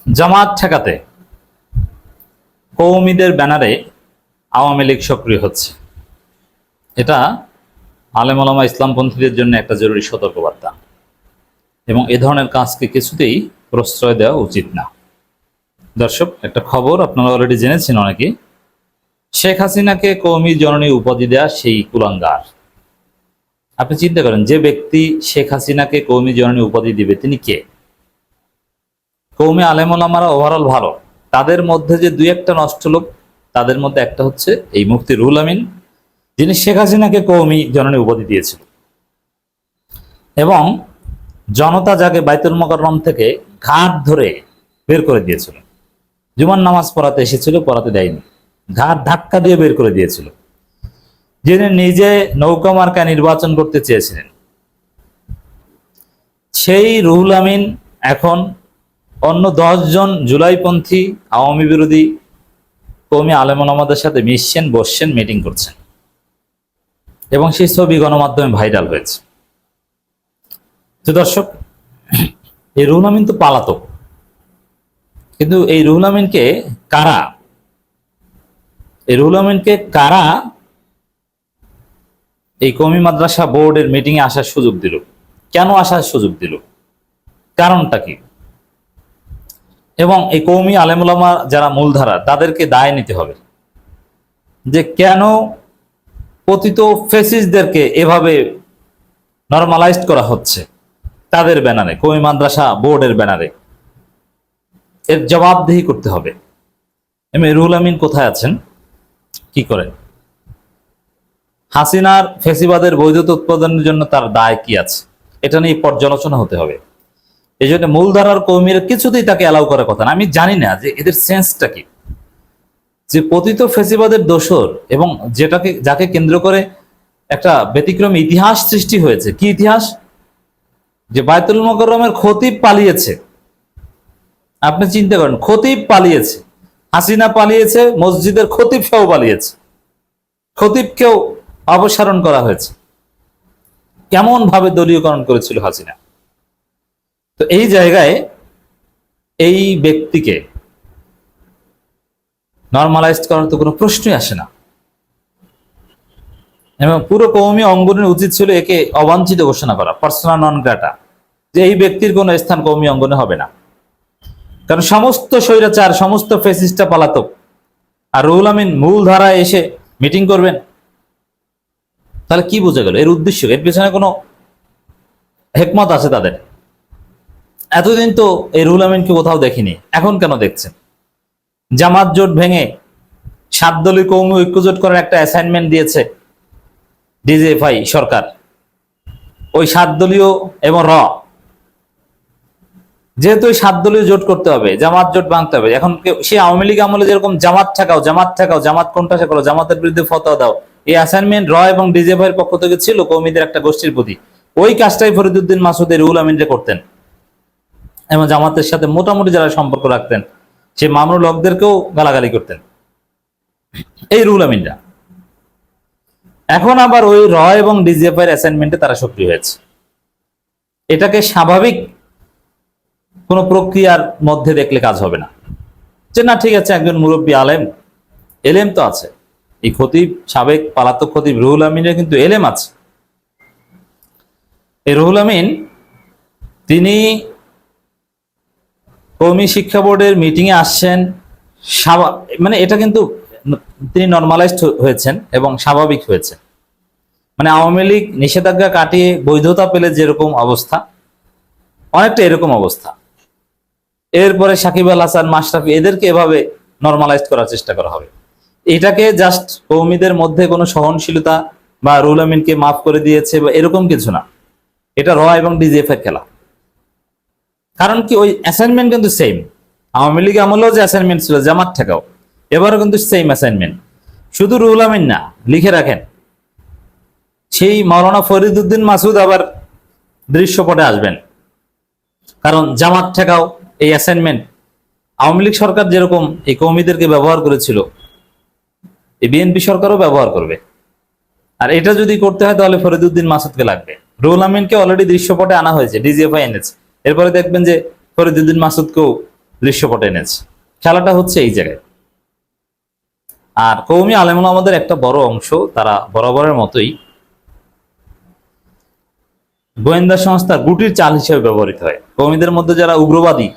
জামাত ঠেকাতে কওমিদের ব্যানারে আওয়ামী লীগ সক্রিয় হচ্ছে, এটা আলেম ওলামা ইসলামপন্থীদের জন্য একটা জরুরি সতর্কবার্তা এবং এ ধরনের কাজকে কিছুতেই প্রশ্রয় দেওয়া উচিত না। দর্শক, একটা খবর আপনারা অলরেডি জেনেছেন অনেকে, শেখ হাসিনাকে কওমি জননী উপাধি দেয়া সেই কুলাঙ্গার। আপনি চিন্তা করেন, যে ব্যক্তি শেখ হাসিনাকে কওমি জননী উপাধি দিবে তিনি কে? কওমি আলেম ওলামারা ওভারঅল ভালো, তাদের মধ্যে যে দুই একটা নষ্ট লোক, তাদের মধ্যে একটা হচ্ছে এই মুফতি রুহুল আমিন, যিনি শেখ হাসিনাকে কওমি জননী উপাধি দিয়েছিল এবং জনতা যাকে বাইতুল মোকাররম থেকে ঘাট ধরে বের করে দিয়েছিল। জুমার নামাজ পড়াতে এসেছিল, পড়াতে দেয়নি, ঘাট ধাক্কা দিয়ে বের করে দিয়েছিল। যিনি নিজে নৌকা মার্কা নির্বাচন করতে চেয়েছিলেন, সেই রুহুল আমিন এখন অন্য 10 জন জুলাইপন্থী আওয়ামী বিরোধী কওমি আলেম ওলামাদের সাথে মিশছেন, বসছেন, মিটিং করছেন এবং সেই ছবি গণমাধ্যমে ভাইরাল হয়েছে। তো দর্শক, এই রুহুল আমিন তো পালাতক, কিন্তু এই রুহুল আমিনকে কারা এই কওমি মাদ্রাসা বোর্ডের মিটিং এ আসার সুযোগ দিল? কেন আসার সুযোগ দিল? কারণটা কি? এবং এই কওমি আলেম ওলামা যারা মূলধারা, তাদেরকে দায় নিতে হবে যে কেন পতিত ফেসিস্টদেরকে এভাবে নরমালাইজড করা হচ্ছে তাদের ব্যানারে, কওমি মাদ্রাসা বোর্ডের ব্যানারে। এর জবাবদিহি করতে হবে। রুহুল আমিন কোথায় আছেন, কি করেন? হাসিনার ফেসিবাদের বৈধতা উৎপাদনের জন্য তার দায় কি আছে, এটা নিয়ে পর্যালোচনা হতে হবে। এই জন্য মূলধারার কর্মীরা কিছুতেই তাকে অ্যালাউ করার কথা না। আমি জানি না যে এদের সেন্সটা কি, যে পতিত ফেসিবাদের দোসর এবং যাকে কেন্দ্র করে একটা ব্যতিক্রমী ইতিহাস সৃষ্টি হয়েছে। কি ইতিহাস? যে বাইতুল মোকাররমের খতিব পালিয়েছে। আপনি চিন্তা করেন, খতিব পালিয়েছে, হাসিনা পালিয়েছে, মসজিদের খতিব সহ পালিয়েছে, খতিবকেও অপসারণ করা হয়েছে। কেমন ভাবে দলীয়করণ করেছিল হাসিনা। তো এই জায়গায় এই ব্যক্তিকে নরমালাইজ করার তো কোনো প্রশ্নই আসে না এবং পুরো কওমি অঙ্গনের উচিত ছিল একে অবাঞ্ছিত ঘোষণা করা, পার্সোনা নন গ্রাটা, যে এই ব্যক্তির কোনো স্থান কওমি অঙ্গনে হবে না। কারণ সমস্ত স্বৈরাচার, সমস্ত ফেসিস্টটা পালাতক, আর রুহুল আমিন মূল ধারায় এসে মিটিং করবেন। তাহলে কি বোঝা গেল? এর উদ্দেশ্য, এর পেছনে কোনো হেকমত আছে তাদের। এতদিন তো এই রুহুল আমিনকে কোথাও দেখিনি, এখন কেন দেখছেন? জামাত জোট ভেঙে 7 দলীয় কওমি ঐক্যজোট করার একটা অ্যাসাইনমেন্ট দিয়েছে ডিজিএফআই সরকার। ওই 7 দলীয় এবং যেহেতু ওই 7 দলীয় জোট করতে হবে, জামাত জোট ভাঙতে হবে। এখন সে আওয়ামী লীগ আমলে যেরকম জামাত ঠেকাও, জামাত কোনটা সে করো, জামাতের বিরুদ্ধে ফতোয়া দাও, এই অ্যাসাইনমেন্ট এবং ডিজিএফআই এর পক্ষ থেকে ছিল কওমিদের একটা গোষ্ঠীর প্রতি। ওই কাজটাই ফরিদউদ্দিন মাসুদ রুহুল আমিনরে করতেন এবং জামাতের সাথে মোটামুটি যারা সম্পর্ক রাখতেন, সে মামুনুল হকদেরকেও গালাগালি করতেন এই রুহুল আমিনরা। এখন আবার ওই এবং ডিজিএফআই এর অ্যাসাইনমেন্টে তারা সক্রিয় হয়েছে। এটাকে স্বাভাবিক কোন প্রক্রিয়ার মধ্যে দেখলে কাজ হবে না, যে না ঠিক আছে, একজন মুরব্বী আলেম, এলেম তো আছে। এই খতিব, সাবেক পালাতক খতিব রুহুল আমিনের কিন্তু এলেম আছে। এই রুহুল আমিন তিনি কওমি শিক্ষা বোর্ডের মিটিং এ আসছেন, মানে এটা কিন্তু তিনি নরমালাইজড হয়েছেন এবং স্বাভাবিক হয়েছে। মানে আওয়ামী লীগ নিষেধাজ্ঞা কাটিয়ে বৈধতা পেলে যেরকম অবস্থা, অনেকটা এরকম অবস্থা। এরপরে সাকিব আল হাসান, মাশরাফি, এদেরকে এভাবে নরমালাইজ করার চেষ্টা করা হবে। এটাকে জাস্ট কওমিদের মধ্যে কোনো সহনশীলতা বা রুহুল আমিনকে মাফ করে দিয়েছে বা এরকম কিছু না। এটা এবং ডিজিএফআই এর খেলা। কারণ কি, ওই অ্যাসাইনমেন্ট কিন্তু সেম। আওয়ামী লীগ আমলেও যে অ্যাসাইনমেন্ট ছিল জামাত ঠেকাও, এবারও কিন্তু সেম অ্যাসাইনমেন্ট। শুধু রুহুল আমিন না, লিখে রাখেন, সেই মাওলানা ফরিদউদ্দিন মাসুদ আবার দৃশ্যপটে আসবেন। কারণ জামাত ঠেকাও এই অ্যাসাইনমেন্ট আওয়ামী লীগ সরকার যেরকম এই কওমিদেরকে ব্যবহার করেছিল, এই বিএনপি সরকারও ব্যবহার করবে। আর এটা যদি করতে হয় তাহলে ফরিদউদ্দিন মাসুদকে লাগবে। রুহুল আমিনকে অলরেডি দৃশ্যপটে আনা হয়েছে, ডিজিএফআই এনেছে। এরপরে দেখবেন যে ফরিদউদ্দিন মাসুদকেও দৃশ্যপটে এনেছে। খেলাটা হচ্ছে এই জায়গায়। আর কওমি আলেম ওলামাদের একটা বড় অংশ তারা বরাবরের মতোই গোয়েন্দা সংস্থার গুটির চাল হিসেবে ব্যবহৃত হয়। কওমিদের মধ্যে যারা উগ্রবাদী,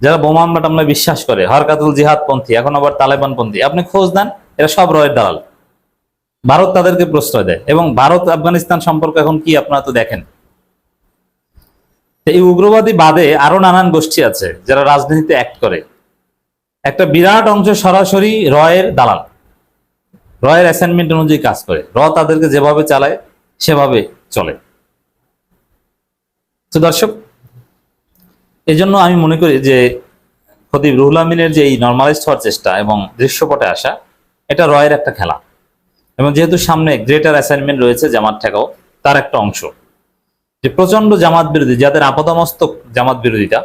যারা বোমা হামলা টামলা বিশ্বাস করে, হরকাতুল জিহাদ পন্থী, এখন আবার তালেবান পন্থী, আপনি খোঁজ দেন, এরা সব রয়ের দালাল। ভারত তাদেরকে প্রশ্রয় দেয়, এবং ভারত আফগানিস্তান সম্পর্ক এখন কি আপনারা তো দেখেন। এই উগ্রবাদী বাদে আরো নানান গোষ্ঠী আছে যারা রাজনীতিতে অ্যাক্ট করে। একটা বিরাট অংশ সরাসরি রয়ের দালাল, রয়ের অ্যাসাইনমেন্ট অনুযায়ী কাজ করে। তাদেরকে যেভাবে চালায় সেভাবে চলে। তো দর্শক, এই জন্য আমি মনে করি যে খতিব রুহুল আমিনের যে এই নর্মালাইজড হওয়ার চেষ্টা এবং দৃশ্যপটে আসা, এটা রয়ের একটা খেলা। এবং যেহেতু সামনে গ্রেটার অ্যাসাইনমেন্ট রয়েছে জামাত ঠেকাও, তার একটা অংশ যে প্রচন্ড জামাত বিরোধী, যাদের আপাতমস্তক জামাত বিরোধিতা,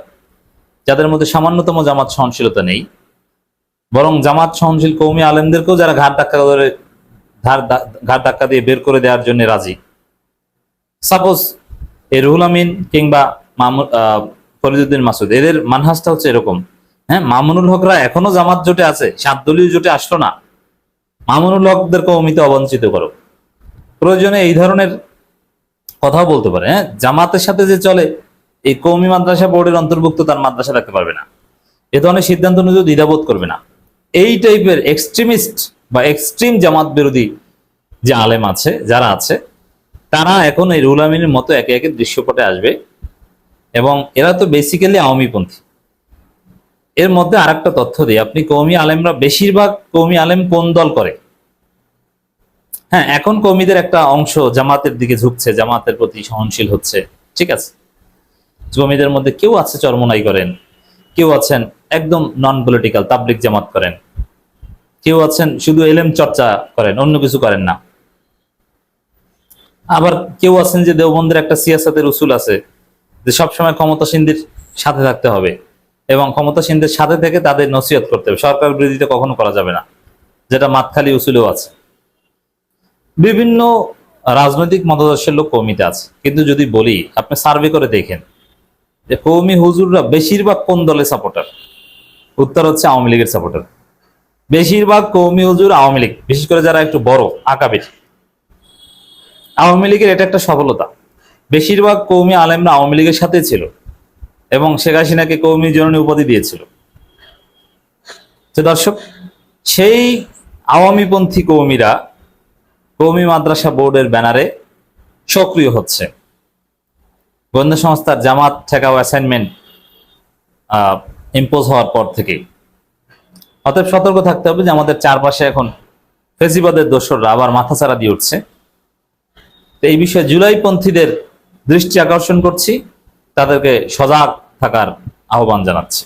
যাদের মধ্যে সামান্যতম জামাত সহনশীলতা নেই, বরং জামাত সহনশীল কওমি আলেমদেরকেও যারা ঘাট ধাক্কা দিয়ে বের করে দেওয়ার জন্য রাজি। সাপোজ এই রুহুল আমিন কিংবা ফরিদউদ্দিন মাসুদ, এদের মানহাজটা হচ্ছে এরকম। হ্যাঁ, মামুনুল হকরা এখনো জামাত জোটে আছে, 7 দলীয় জোটে আসলো না। মামুনুল হকদের কওমিতে অবঞ্চিত করো, প্রয়োজনে এই ধরনের কথাও বলতে পারে। হ্যাঁ, জামাতের সাথে যে চলে, এই কওমি মাদ্রাসা বোর্ডের অন্তর্ভুক্ত তার মাদ্রাসা রাখতে পারবে না, এ ধরনের সিদ্ধান্ত নিতেও দ্বিধাবোধ করবে না। এই টাইপের এক্সট্রিমিস্ট বা এক্সট্রিম জামাত বিরোধী যে আলেম আছে, যারা আছে, তারা এখন এই রুহুল আমিনের মতো একে একে দৃশ্যপটে আসবে। এবং এরা তো বেসিক্যালি আওয়ামীপন্থী। এর মধ্যে আরেকটা তথ্য দিই, আপনি কওমি আলেমরা, বেশিরভাগ কওমি আলেম কোন দল করে? হ্যাঁ, এখন কওমিদের একটা অংশ জামাতের দিকে ঝুঁকছে, জামাতের প্রতি সহনশীল হচ্ছে, ঠিক আছে। কওমিদের মধ্যে কেউ আছে চরমোনাই করেন, কেউ আছেন একদম নন পলিটিক্যাল তাবলিগ জামাত করেন, কেউ আছেন শুধু এলেম চর্চা করেন, অন্য কিছু করেন না। আবার কেউ আছেন যে দেওবন্দের একটা সিয়াসাতের উসুল আছে যে সবসময় ক্ষমতাসীনদের সাথে থাকতে হবে এবং ক্ষমতাসীনদের সাথে থেকে তাদের নসিহত করতে হবে, সরকার বিরোধিতা কখনো করা যাবে না, যেটা মাতখালি উসুলেও আছে। বিভিন্ন রাজনৈতিক মতাদর্শের লোক কওমিতে আছে। কিন্তু যদি বলি, আপনি সার্ভে করে দেখেন যে কওমি হুজুররা বেশিরভাগ কোন দলের সাপোর্টার, উত্তর হচ্ছে আওয়ামী লীগের সাপোর্টার। বেশিরভাগ কওমি হুজুর আওয়ামী লীগ, বিশেষ করে যারা একটু বড় আকাবির। আওয়ামী লীগের এটা একটা সফলতা, বেশিরভাগ কওমি আলেমরা আওয়ামী লীগের সাথে ছিল এবং শেখ হাসিনাকে কওমি জননী উপাধি দিয়েছিল। তো দর্শক, সেই আওয়ামীপন্থী কওমিরা কওমি মাদ্রাসা বোর্ডের ব্যানারে সক্রিয় হচ্ছে। গোয়েন্দা সংস্থার জামাত ঠেকাও অ্যাসাইনমেন্ট ইম্পোজ হওয়ার পর থেকে। অতএব সতর্ক থাকতে হবে যে আমাদের চারপাশে এখন ফেসিবাদের দোসররা আবার মাথাচাড়া দিয়ে উঠছে। তো এই বিষয়ে জুলাইপন্থীদের দৃষ্টি আকর্ষণ করছি, তাদেরকে সজাগ থাকার আহ্বান জানাচ্ছি।